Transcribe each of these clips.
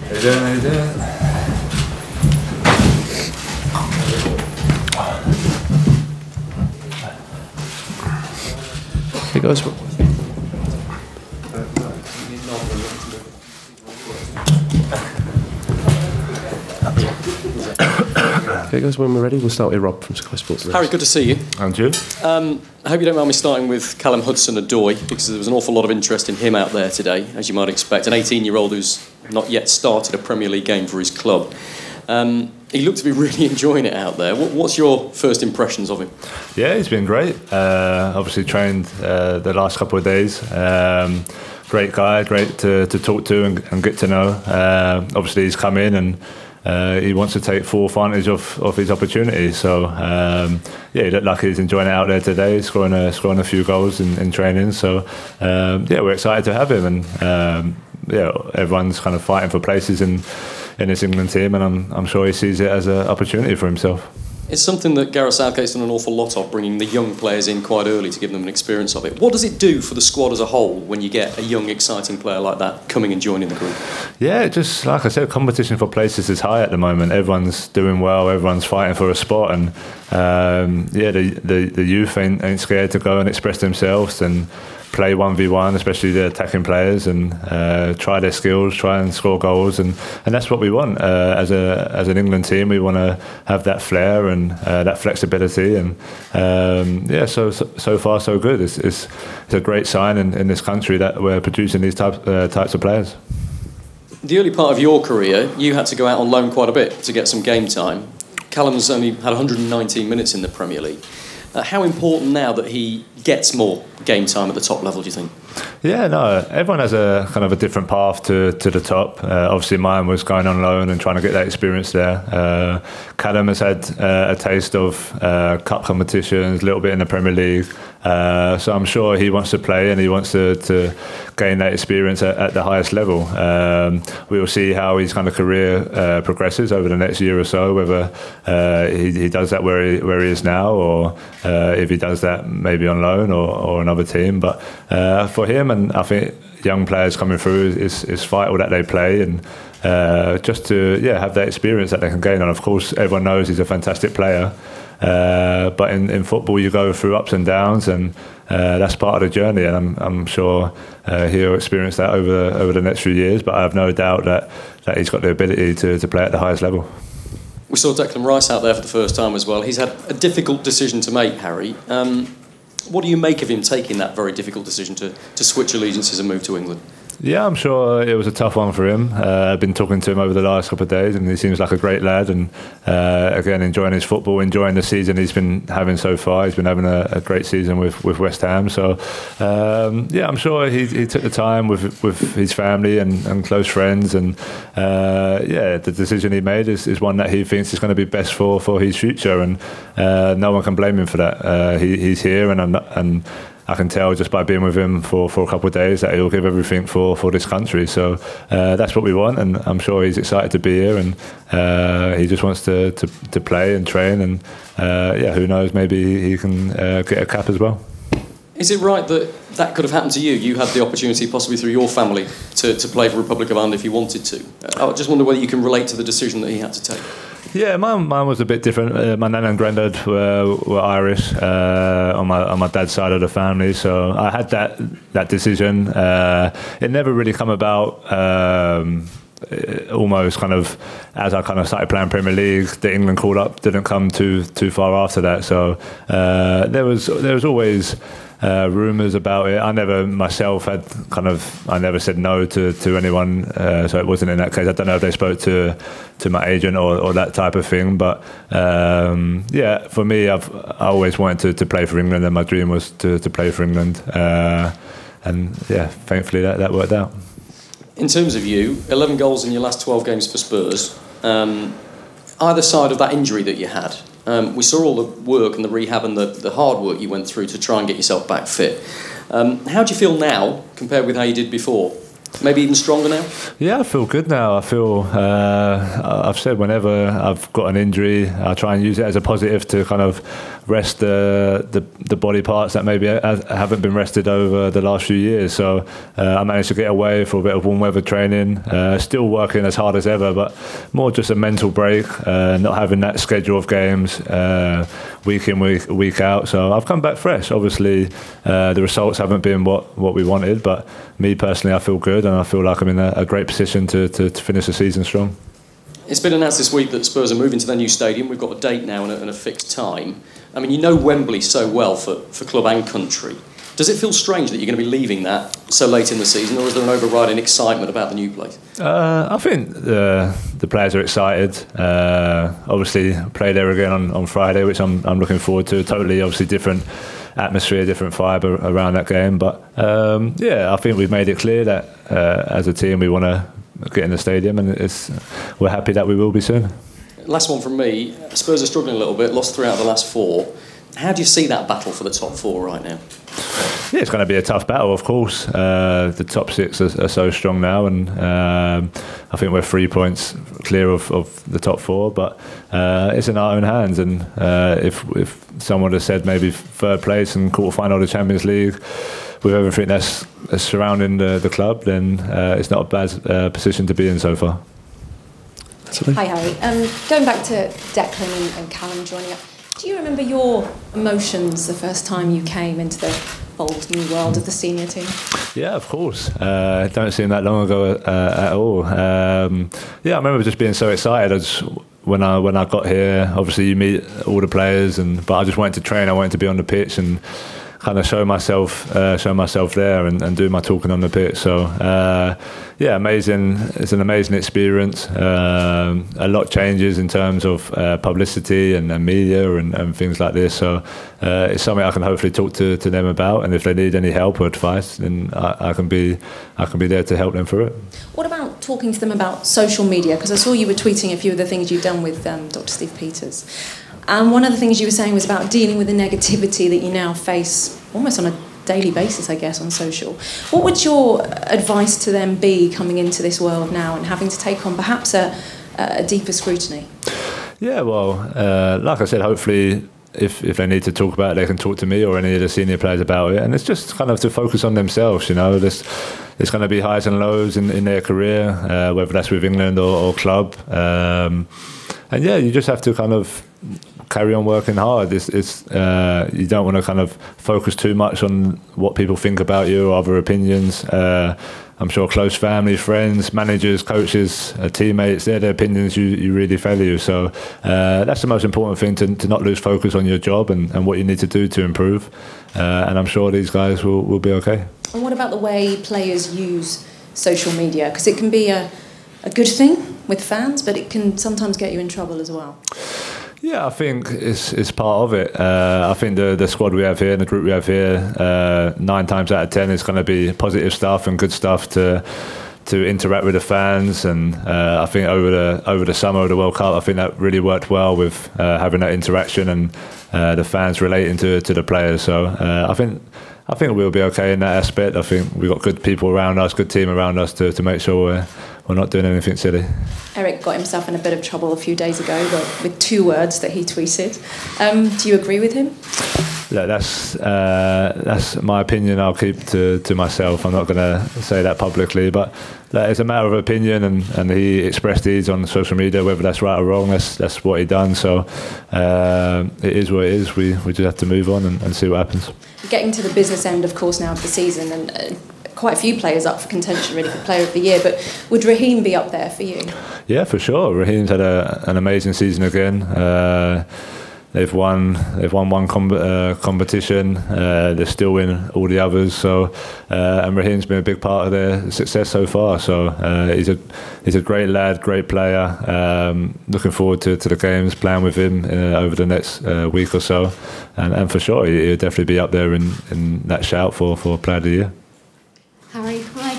How you doing? How you doing? Here goes. Okay, guys, when we're ready, we'll start with Rob from Sky Sports. Harry, good to see you. And you? I hope you don't mind me starting with Callum Hudson-Odoi, because there was an awful lot of interest in him out there today, as you might expect. An 18-year-old who's not yet started a Premier League game for his club. He looked to be really enjoying it out there. What's your first impressions of him? Yeah, he's been great. Obviously trained the last couple of days. Great guy, great to talk to and get to know. Obviously he's come in and he wants to take full advantage of his opportunity. So yeah, he looked like he's enjoying it out there today, scoring a few goals in training. So yeah, we're excited to have him, and yeah, everyone's kind of fighting for places in this England team, and I'm sure he sees it as an opportunity for himself. It's something that Gareth Southgate's done an awful lot of, bringing the young players in quite early to give them an experience of it. What does it do for the squad as a whole when you get a young, exciting player like that coming and joining the group? Yeah, just like I said, competition for places is high at the moment. Everyone's doing well, everyone's fighting for a spot, and yeah, the youth ain't scared to go and express themselves and play 1v1, especially the attacking players, and try their skills, try and score goals, and that's what we want as an England team. We want to have that flair and that flexibility, and yeah, so far so good. It's a great sign in this country that we're producing these types of players. The early part of your career, you had to go out on loan quite a bit to get some game time. Callum's only had 119 minutes in the Premier League. How important now that he gets more game time at the top level, do you think? Yeah, no, everyone has a kind of a different path to the top. Obviously mine was going on loan and trying to get that experience there. Callum has had a taste of cup competitions, a little bit in the Premier League. So I'm sure he wants to play and he wants to gain that experience at the highest level. We will see how his kind of career progresses over the next year or so, whether he does that where he is now, or if he does that maybe on loan or another team. But for him, and I think young players coming through, is vital that they play, and just to have that experience that they can gain. And of course, everyone knows he's a fantastic player. But in football, you go through ups and downs, and that's part of the journey. And I'm sure he'll experience that over the next few years. But I have no doubt that he's got the ability to play at the highest level. We saw Declan Rice out there for the first time as well. He's had a difficult decision to make, Harry. What do you make of him taking that very difficult decision to switch allegiances and move to England? Yeah, I'm sure it was a tough one for him. I've been talking to him over the last couple of days, and he seems like a great lad, and again, enjoying his football, enjoying the season he's been having so far. He's been having a great season with West Ham. So yeah, I'm sure he took the time with his family and close friends, and yeah, the decision he made is one that he thinks is going to be best for his future, and no one can blame him for that. He's here, and I can tell just by being with him for a couple of days that he'll give everything for this country. So that's what we want, and I'm sure he's excited to be here, and he just wants to play and train, and yeah, who knows, maybe he can get a cap as well. Is it right that could have happened to you? You had the opportunity, possibly through your family, to play for Republic of Ireland if you wanted to. I just wonder whether you can relate to the decision that he had to take. Yeah, mine was a bit different. My nan and granddad were Irish on my dad's side of the family, so I had that decision. It never really come about. Almost kind of as I kind of started playing Premier League, the England call up didn't come too far after that. So there was always rumours about it. I never myself I never said no to anyone, so it wasn't in that case. I don't know if they spoke to my agent or that type of thing, but yeah, for me, I always wanted to play for England, and my dream was to play for England, and yeah, thankfully that worked out. In terms of you, 11 goals in your last 12 games for Spurs. Either side of that injury that you had, we saw all the work and the rehab and the hard work you went through to try and get yourself back fit. How do you feel now compared with how you did before? Maybe even stronger now? Yeah, I feel good now. I feel, I've said whenever I've got an injury, I try and use it as a positive to kind of rest the body parts that maybe haven't been rested over the last few years. So I managed to get away for a bit of warm weather training, still working as hard as ever, but more just a mental break, not having that schedule of games week in, week out. So I've come back fresh. Obviously, the results haven't been what we wanted, but me personally, I feel good, and I feel like I'm in a great position to finish the season strong. It's been announced this week that Spurs are moving to their new stadium. We've got a date now and a fixed time. I mean, you know Wembley so well for club and country. Does it feel strange that you're going to be leaving that so late in the season, or is there an overriding excitement about the new place? I think the players are excited. Obviously, play there again on Friday, which I'm looking forward to. Totally, obviously, different atmosphere, different vibe around that game. But yeah, I think we've made it clear that as a team we want to get in the stadium, and we're happy that we will be soon. Last one from me. Spurs are struggling a little bit, lost 3 out of the last 4. How do you see that battle for the top 4 right now? Yeah, it's going to be a tough battle, of course. The top 6 are so strong now, and I think we're 3 points clear of the top 4. But it's in our own hands, and if someone had said maybe 3rd place and quarter-final of the Champions League, with everything that's surrounding the club, then it's not a bad position to be in so far. Hi Harry. Going back to Declan and Callum joining up, do you remember your emotions the first time you came into the bold new world of the senior team? Yeah, of course. It don't seem that long ago at all. Yeah, I remember just being so excited. When I got here, obviously you meet all the players, but I just wanted to train. I wanted to be on the pitch and kind of show myself there and do my talking on the pitch. So yeah, amazing. It's an amazing experience. A lot changes in terms of publicity and media and things like this. So it's something I can hopefully talk to them about. And if they need any help or advice, then I can be there to help them through it. What about talking to them about social media? Because I saw you were tweeting a few of the things you've done with Dr. Steve Peters. And one of the things you were saying was about dealing with the negativity that you now face almost on a daily basis, I guess, on social. What would your advice to them be coming into this world now and having to take on perhaps a deeper scrutiny? Yeah, well, like I said, hopefully if they need to talk about it, they can talk to me or any of the senior players about it. And it's just kind of to focus on themselves, you know. There's going to be highs and lows in their career, whether that's with England or club. And yeah, you just have to kind of carry on working hard. You don't want to kind of focus too much on what people think about you or other opinions. I'm sure close family, friends, managers, coaches, teammates, they're the opinions you really value. So that's the most important thing, to not lose focus on your job and what you need to do to improve. And I'm sure these guys will be okay. And what about the way players use social media? Because it can be a good thing with fans, but it can sometimes get you in trouble as well. Yeah, I think it's part of it. I think the squad we have here and the group we have here, 9 times out of 10 is going to be positive stuff and good stuff to interact with the fans. And I think over the summer of the World Cup, I think that really worked well with having that interaction and the fans relating to the players. So I think we'll be okay in that aspect. I think we've got good people around us, good team around us to make sure we're not doing anything silly. Eric got himself in a bit of trouble a few days ago with 2 words that he tweeted. Do you agree with him? Yeah, that's my opinion. I'll keep to myself. I'm not going to say that publicly, but it's a matter of opinion, and he expressed these on social media. Whether that's right or wrong, that's what he done. So it is what it is. We just have to move on and see what happens. Getting to the business end, of course, now of the season, and quite a few players up for contention really for Player of the Year, but would Raheem be up there for you? Yeah, for sure. Raheem's had an amazing season again. They've won one competition. They're still winning all the others. So, and Raheem's been a big part of their success so far. So he's a great lad, great player. Looking forward to the games, playing with him over the next week or so, and for sure he'll definitely be up there in that shout for Player of the Year. Harry, hi.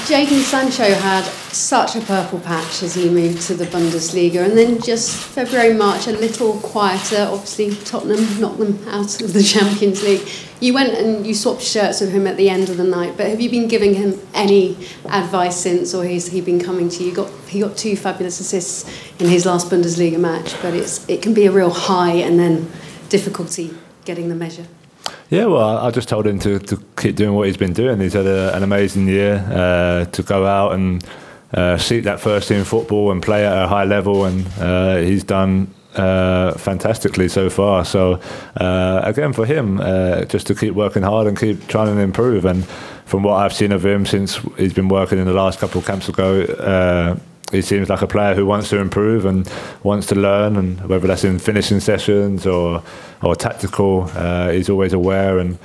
Jadon Sancho had such a purple patch as he moved to the Bundesliga, and then just February, March, a little quieter. Obviously, Tottenham knocked them out of the Champions League. You went and you swapped shirts with him at the end of the night, but have you been giving him any advice since, or has he been coming to you? He got 2 fabulous assists in his last Bundesliga match, but it can be a real high and then difficulty getting the measure? Yeah, well, I just told him to keep doing what he's been doing. He's had an amazing year, to go out and seek that first team football and play at a high level, and he's done fantastically so far. So again, for him, just to keep working hard and keep trying to improve. And from what I've seen of him since he's been working in the last couple of camps ago, he seems like a player who wants to improve and wants to learn, and whether that's in finishing sessions or tactical, he's always aware. And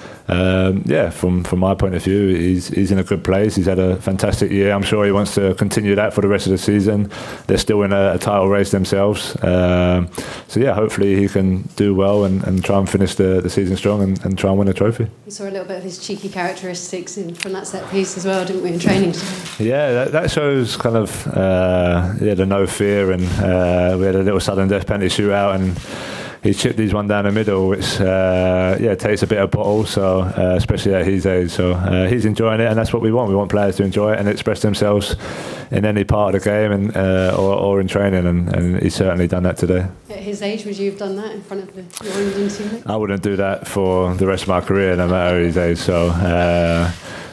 yeah, from my point of view, he's in a good place. He's had a fantastic year. I'm sure he wants to continue that for the rest of the season. They're still in a title race themselves. So yeah, hopefully he can do well and try and finish the season strong and try and win a trophy. We saw a little bit of his cheeky characteristics from that set piece as well, didn't we, in training? Yeah, that shows kind of the no fear, and we had a little sudden death penalty shootout, and he chipped these one down the middle, which takes a bit of bottle, so especially at his age. So he's enjoying it, and that's what we want. We want players to enjoy it and express themselves in any part of the game and or in training, and he's certainly done that today. At his age, would you have done that in front of your England team? I wouldn't do that for the rest of my career, no matter his age. So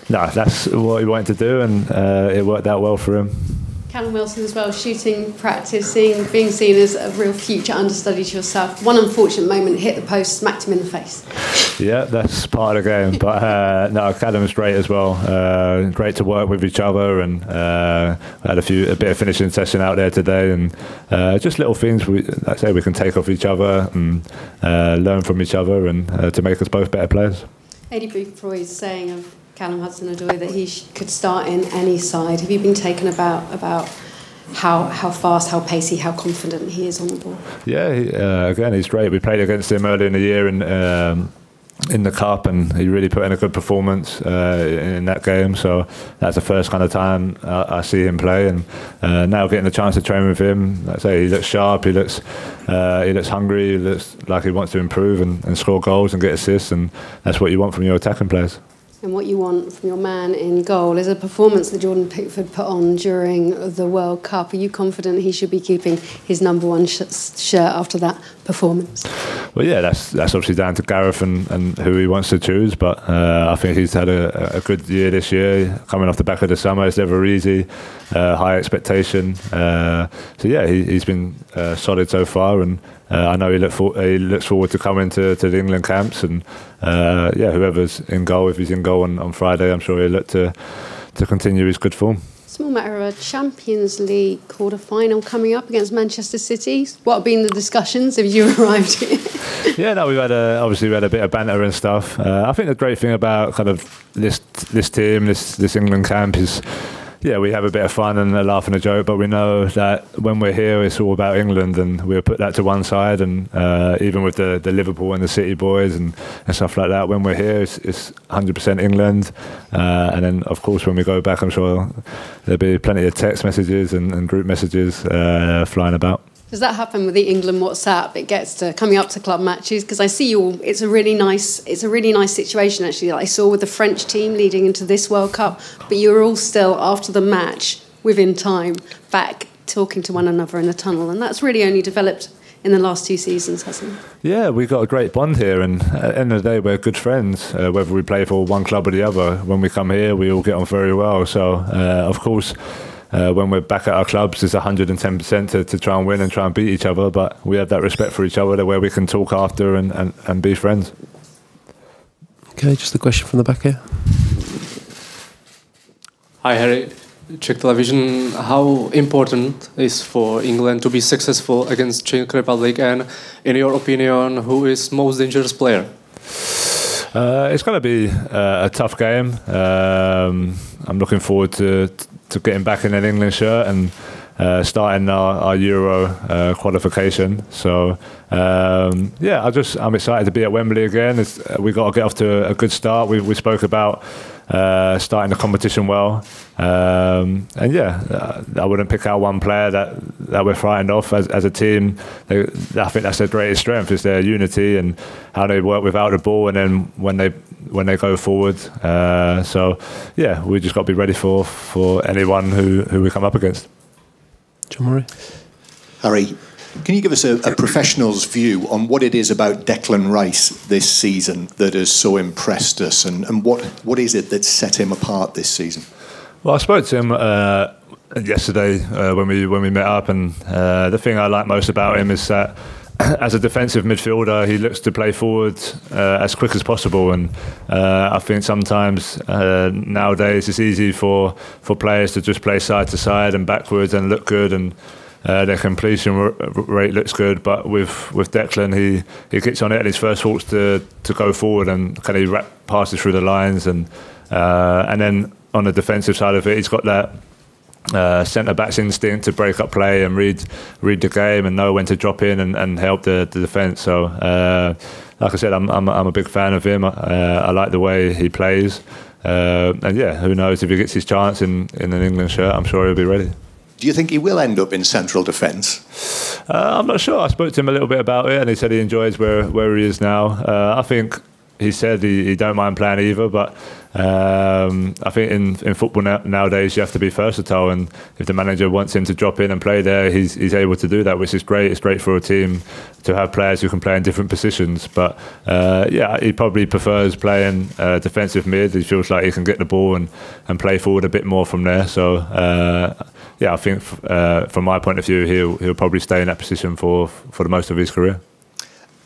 no, that's what he wanted to do, and it worked out well for him. Callum Wilson as well, shooting, practising, being seen as a real future understudy to yourself. One unfortunate moment, hit the post, smacked him in the face. Yeah, that's part of the game. But no, Callum's great as well. Great to work with each other, and had a bit of finishing session out there today, and just little things we can take off each other and learn from each other, and to make us both better players. Eddie Bufroy's saying of Callum Hudson-Odoi that he could start in any side. Have you been taken about how fast, how pacey, how confident he is on the ball? Yeah, again, he's great. We played against him earlier in the year in the cup, and he really put in a good performance in that game. So that's the first kind of time I see him play, and now getting the chance to train with him, like I say, he looks sharp, he looks hungry, he looks like he wants to improve and score goals and get assists, and that's what you want from your attacking players. And what you want from your man in goal is a performance that Jordan Pickford put on during the World Cup. Are you confident he should be keeping his number one shirt after that performance? Well, yeah, that's obviously down to Gareth and who he wants to choose. But I think he's had a good year this year, coming off the back of the summer. It's never easy, high expectation. So yeah, he's been solid so far, and I know he looks forward to coming to the England camps, and yeah, whoever's in goal, if he's in goal on Friday, I'm sure he'll look to continue his good form. Small matter of a Champions League quarter-final coming up against Manchester City. What have been the discussions? Have you arrived here? Yeah, no, we had a bit of banter and stuff. I think the great thing about kind of this team, this England camp is, yeah, we have a bit of fun and a laugh and a joke, but we know that when we're here, it's all about England, and we'll put that to one side. And even with the Liverpool and the City boys and stuff like that, when we're here, it's 100% England. And then, of course, when we go back, I'm sure there'll be plenty of text messages and group messages flying about. Does that happen with the England WhatsApp? It gets to coming up to club matches, because I see you all. It's a really nice situation actually that I saw with the French team leading into this World Cup. But you were all still after the match within time back talking to one another in the tunnel, and that's really only developed in the last 2 seasons, hasn't it? Yeah, we've got a great bond here, and at the end of the day, we're good friends. Whether we play for one club or the other, when we come here, we all get on very well. So of course, when we're back at our clubs, it's 110% to try and win and try and beat each other, but we have that respect for each other where we can talk after and be friends. Okay, just a question from the back here. Hi Harry, Czech television. How important is for England to be successful against Czech Republic, and in your opinion, who is most dangerous player? It's going to be a tough game. I'm looking forward to getting back in an England shirt and starting our Euro qualification. So yeah, I'm excited to be at Wembley again. We got to get off to a good start. We spoke about starting the competition well, and yeah, I wouldn't pick out one player that we're frightened of as a team. I think that's their greatest strength, is their unity and how they work without the ball, and then when they go forward. So yeah, we just got to be ready for anyone who we come up against. John Murray. Harry, Can you give us a professional's view on what it is about Declan Rice this season that has so impressed us, and what is it that set him apart this season? Well, I spoke to him yesterday when we met up, and the thing I like most about him is that as a defensive midfielder, he looks to play forward as quick as possible, and I think sometimes nowadays it's easy for players to just play side to side and backwards and look good, and their completion rate looks good. But with Declan, he gets on it, and his first thought's to go forward and kind of wrap passes through the lines, and then on the defensive side of it, he's got that centre-back's instinct to break up play and read the game and know when to drop in and help the defence. So, like I said, I'm a big fan of him. I like the way he plays, and yeah, who knows, if he gets his chance in an England shirt, I'm sure he'll be ready. Do you think he will end up in central defence? I'm not sure. I spoke to him a little bit about it, and he said he enjoys where he is now. I think he said he don't mind playing either, but I think in football nowadays you have to be versatile, and if the manager wants him to drop in and play there, he's able to do that, which is great. It's great for a team to have players who can play in different positions. But yeah, he probably prefers playing defensive mid. He feels like he can get the ball and play forward a bit more from there. So yeah, I think from my point of view, he'll probably stay in that position for the most of his career.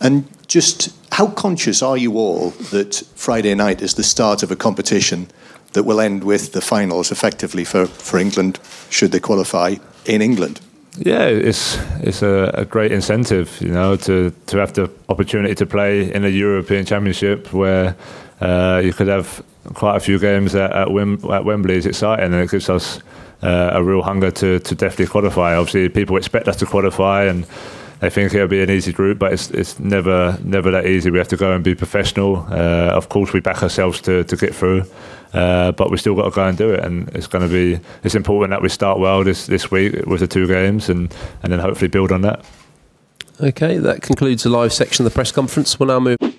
And just how conscious are you all that Friday night is the start of a competition that will end with the finals effectively for England, should they qualify, in England? Yeah, it's a great incentive, you know, to have the opportunity to play in a European Championship where you could have quite a few games at Wembley. It's exciting, and it gives us a real hunger to definitely qualify. Obviously, people expect us to qualify, and they think it'll be an easy group, but it's never that easy. We have to go and be professional. Of course, we back ourselves to get through, but we still got to go and do it. And it's important that we start well this week with the 2 games, and then hopefully build on that. Okay, that concludes the live section of the press conference. We'll now move.